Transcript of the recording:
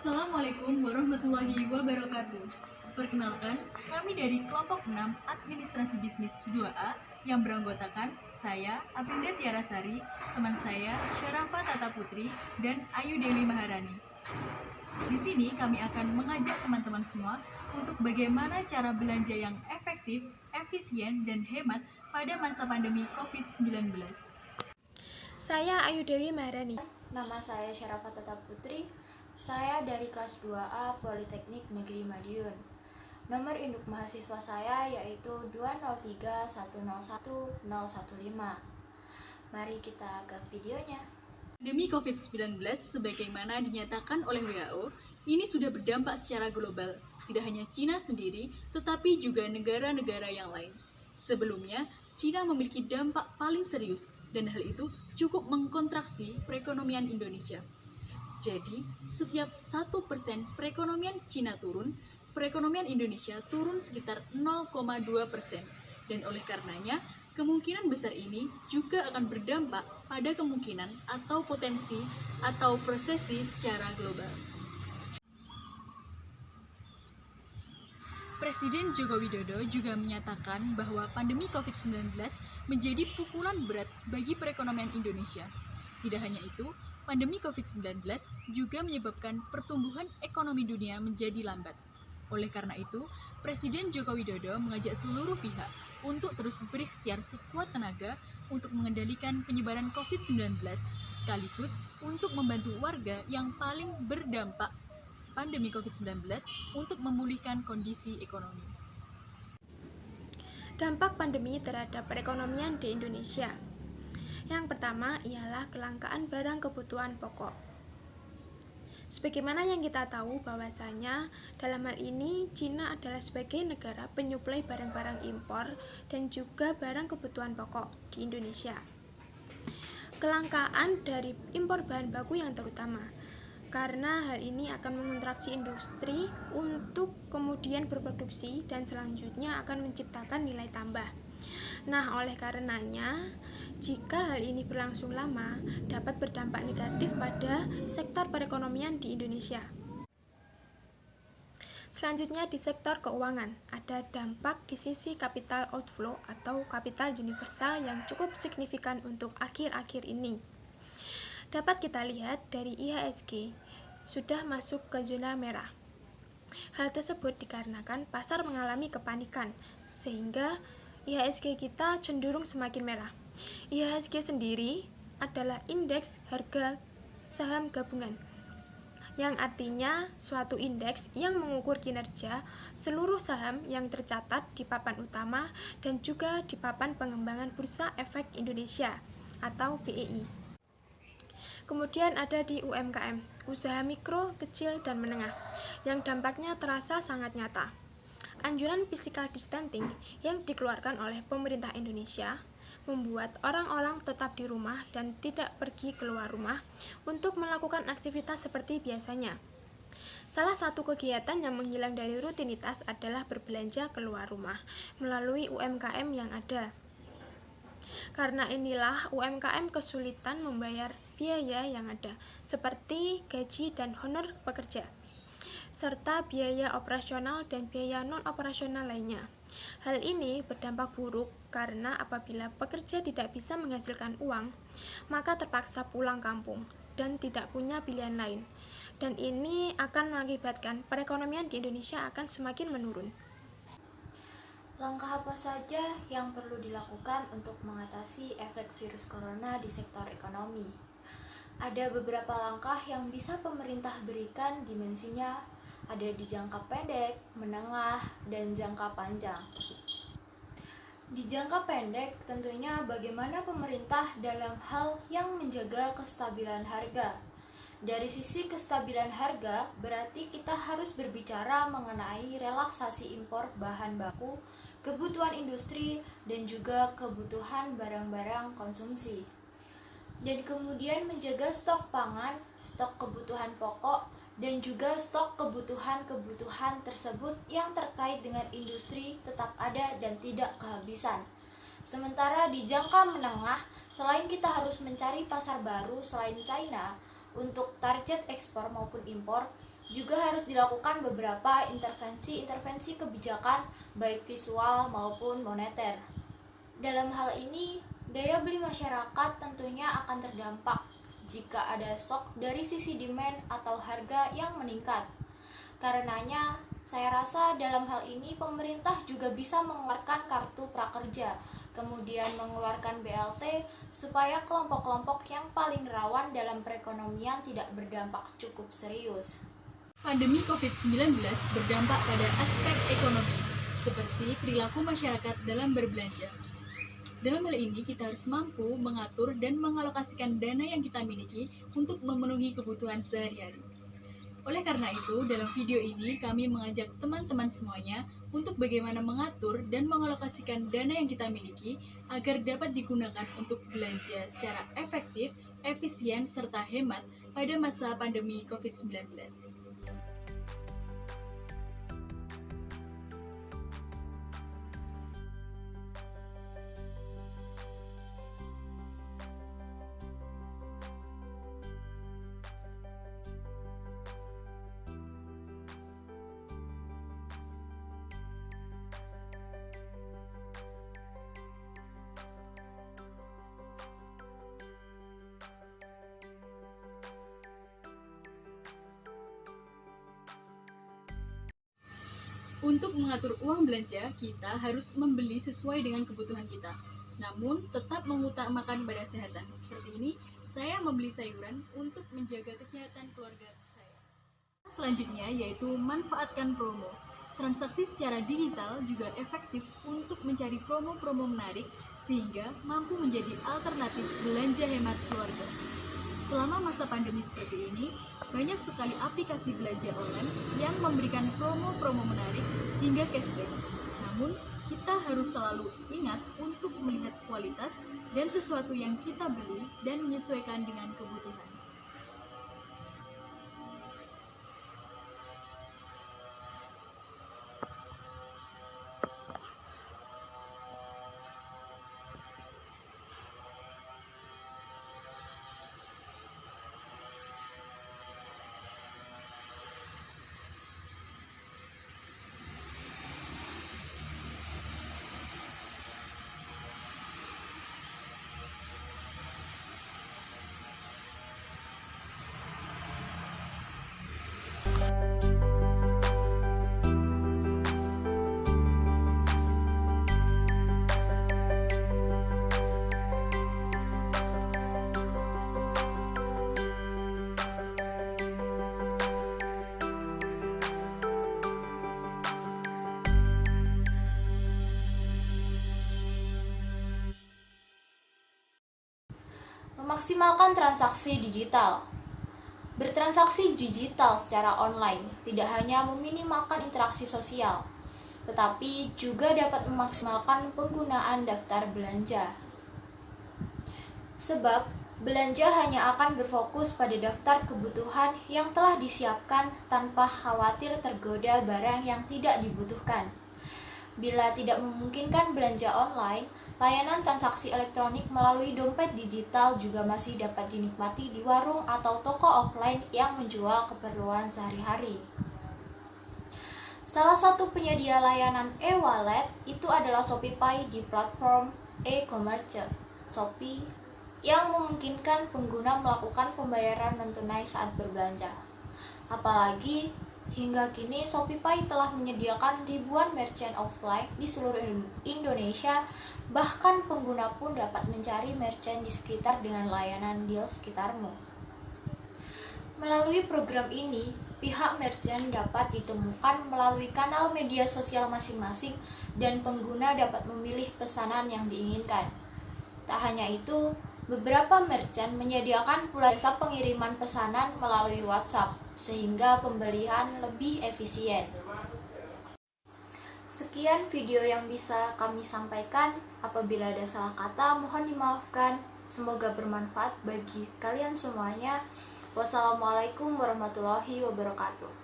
Assalamualaikum warahmatullahi wabarakatuh. Perkenalkan, kami dari kelompok 6 Administrasi Bisnis 2A yang beranggotakan saya, Aprinda Tiarasari, teman saya, Syarafa Tata Putri, dan Ayu Dewi Maharani. Di sini kami akan mengajak teman-teman semua untuk bagaimana cara belanja yang efektif, efisien, dan hemat pada masa pandemi COVID-19. Saya Ayu Dewi Maharani. Nama saya Syarafa Tata Putri. Saya dari kelas 2A Politeknik Negeri Madiun. Nomor induk mahasiswa saya yaitu 203101015. Mari kita ke videonya. Pandemi COVID-19 sebagaimana dinyatakan oleh WHO, ini sudah berdampak secara global, tidak hanya Cina sendiri, tetapi juga negara-negara yang lain. Sebelumnya, Cina memiliki dampak paling serius, dan hal itu cukup mengkontraksi perekonomian Indonesia. Jadi, setiap 1% perekonomian Cina turun, perekonomian Indonesia turun sekitar 0,2%. Dan oleh karenanya, kemungkinan besar ini juga akan berdampak pada kemungkinan atau potensi atau resesi secara global. Presiden Joko Widodo juga menyatakan bahwa pandemi COVID-19 menjadi pukulan berat bagi perekonomian Indonesia. Tidak hanya itu, pandemi COVID-19 juga menyebabkan pertumbuhan ekonomi dunia menjadi lambat. Oleh karena itu, Presiden Joko Widodo mengajak seluruh pihak untuk terus berikhtiar sekuat tenaga untuk mengendalikan penyebaran COVID-19, sekaligus untuk membantu warga yang paling berdampak pandemi COVID-19 untuk memulihkan kondisi ekonomi. Dampak pandemi terhadap perekonomian di Indonesia. Yang pertama ialah kelangkaan barang kebutuhan pokok. Sebagaimana yang kita tahu bahwasanya dalam hal ini Cina adalah sebagai negara penyuplai barang-barang impor dan juga barang kebutuhan pokok di Indonesia. Kelangkaan dari impor bahan baku yang terutama, karena hal ini akan mengontraksi industri untuk kemudian berproduksi dan selanjutnya akan menciptakan nilai tambah. Nah, oleh karenanya, jika hal ini berlangsung lama, dapat berdampak negatif pada sektor perekonomian di Indonesia. Selanjutnya di sektor keuangan, ada dampak di sisi capital outflow atau capital universal yang cukup signifikan untuk akhir-akhir ini. Dapat kita lihat dari IHSG sudah masuk ke zona merah. Hal tersebut dikarenakan pasar mengalami kepanikan, sehingga IHSG kita cenderung semakin merah. IHSG sendiri adalah indeks harga saham gabungan, yang artinya suatu indeks yang mengukur kinerja seluruh saham yang tercatat di papan utama dan juga di papan pengembangan Bursa Efek Indonesia atau BEI. Kemudian ada di UMKM, usaha mikro, kecil, dan menengah, yang dampaknya terasa sangat nyata. Anjuran physical distancing yang dikeluarkan oleh pemerintah Indonesia membuat orang-orang tetap di rumah dan tidak pergi keluar rumah untuk melakukan aktivitas seperti biasanya. Salah satu kegiatan yang menghilang dari rutinitas adalah berbelanja keluar rumah melalui UMKM yang ada. Karena inilah UMKM kesulitan membayar biaya yang ada, seperti gaji dan honor pekerja, serta biaya operasional dan biaya non-operasional lainnya. Hal ini berdampak buruk karena apabila pekerja tidak bisa menghasilkan uang, maka terpaksa pulang kampung dan tidak punya pilihan lain. Dan ini akan mengakibatkan perekonomian di Indonesia akan semakin menurun. Langkah apa saja yang perlu dilakukan untuk mengatasi efek virus corona di sektor ekonomi? Ada beberapa langkah yang bisa pemerintah berikan, dimensinya ada di jangka pendek, menengah, dan jangka panjang. Di jangka pendek, tentunya bagaimana pemerintah dalam hal yang menjaga kestabilan harga. Dari sisi kestabilan harga, berarti kita harus berbicara mengenai relaksasi impor bahan baku, kebutuhan industri, dan juga kebutuhan barang-barang konsumsi. Dan kemudian menjaga stok pangan, stok kebutuhan pokok, dan juga stok kebutuhan-kebutuhan tersebut yang terkait dengan industri tetap ada dan tidak kehabisan. Sementara di jangka menengah, selain kita harus mencari pasar baru selain China untuk target ekspor maupun impor, Juga harus dilakukan beberapa intervensi kebijakan baik visual maupun moneter. Dalam hal ini, daya beli masyarakat tentunya akan terdampak jika ada shock dari sisi demand atau harga yang meningkat. Karenanya, saya rasa dalam hal ini pemerintah juga bisa mengeluarkan kartu prakerja, kemudian mengeluarkan BLT supaya kelompok-kelompok yang paling rawan dalam perekonomian tidak berdampak cukup serius. Pandemi COVID-19 berdampak pada aspek ekonomi, seperti perilaku masyarakat dalam berbelanja. Dalam hal ini, kita harus mampu mengatur dan mengalokasikan dana yang kita miliki untuk memenuhi kebutuhan sehari-hari. Oleh karena itu, dalam video ini kami mengajak teman-teman semuanya untuk bagaimana mengatur dan mengalokasikan dana yang kita miliki agar dapat digunakan untuk belanja secara efektif, efisien, serta hemat pada masa pandemi COVID-19. Untuk mengatur uang belanja, kita harus membeli sesuai dengan kebutuhan kita. Namun, tetap mengutamakan pada kesehatan. Seperti ini, saya membeli sayuran untuk menjaga kesehatan keluarga saya. Selanjutnya, yaitu manfaatkan promo. Transaksi secara digital juga efektif untuk mencari promo-promo menarik, sehingga mampu menjadi alternatif belanja hemat keluarga. Selama masa pandemi seperti ini, banyak sekali aplikasi belanja online yang memberikan promo-promo menarik hingga cashback. Namun, kita harus selalu ingat untuk melihat kualitas dan sesuatu yang kita beli dan menyesuaikan dengan kebutuhan. Memaksimalkan transaksi digital. Bertransaksi digital secara online tidak hanya meminimalkan interaksi sosial, tetapi juga dapat memaksimalkan penggunaan daftar belanja. Sebab, belanja hanya akan berfokus pada daftar kebutuhan yang telah disiapkan tanpa khawatir tergoda barang yang tidak dibutuhkan. Bila tidak memungkinkan belanja online, layanan transaksi elektronik melalui dompet digital juga masih dapat dinikmati di warung atau toko offline yang menjual keperluan sehari-hari. Salah satu penyedia layanan e-wallet itu adalah ShopeePay di platform e-commerce Shopee yang memungkinkan pengguna melakukan pembayaran non-tunai saat berbelanja. Apalagi hingga kini ShopeePay telah menyediakan ribuan merchant offline di seluruh Indonesia, bahkan pengguna pun dapat mencari merchant di sekitar dengan layanan deal sekitarmu. Melalui program ini, pihak merchant dapat ditemukan melalui kanal media sosial masing-masing dan pengguna dapat memilih pesanan yang diinginkan. Tak hanya itu, beberapa merchant menyediakan pula jasa pengiriman pesanan melalui WhatsApp, sehingga pembelian lebih efisien. Sekian video yang bisa kami sampaikan. Apabila ada salah kata, mohon dimaafkan. Semoga bermanfaat bagi kalian semuanya. Wassalamualaikum warahmatullahi wabarakatuh.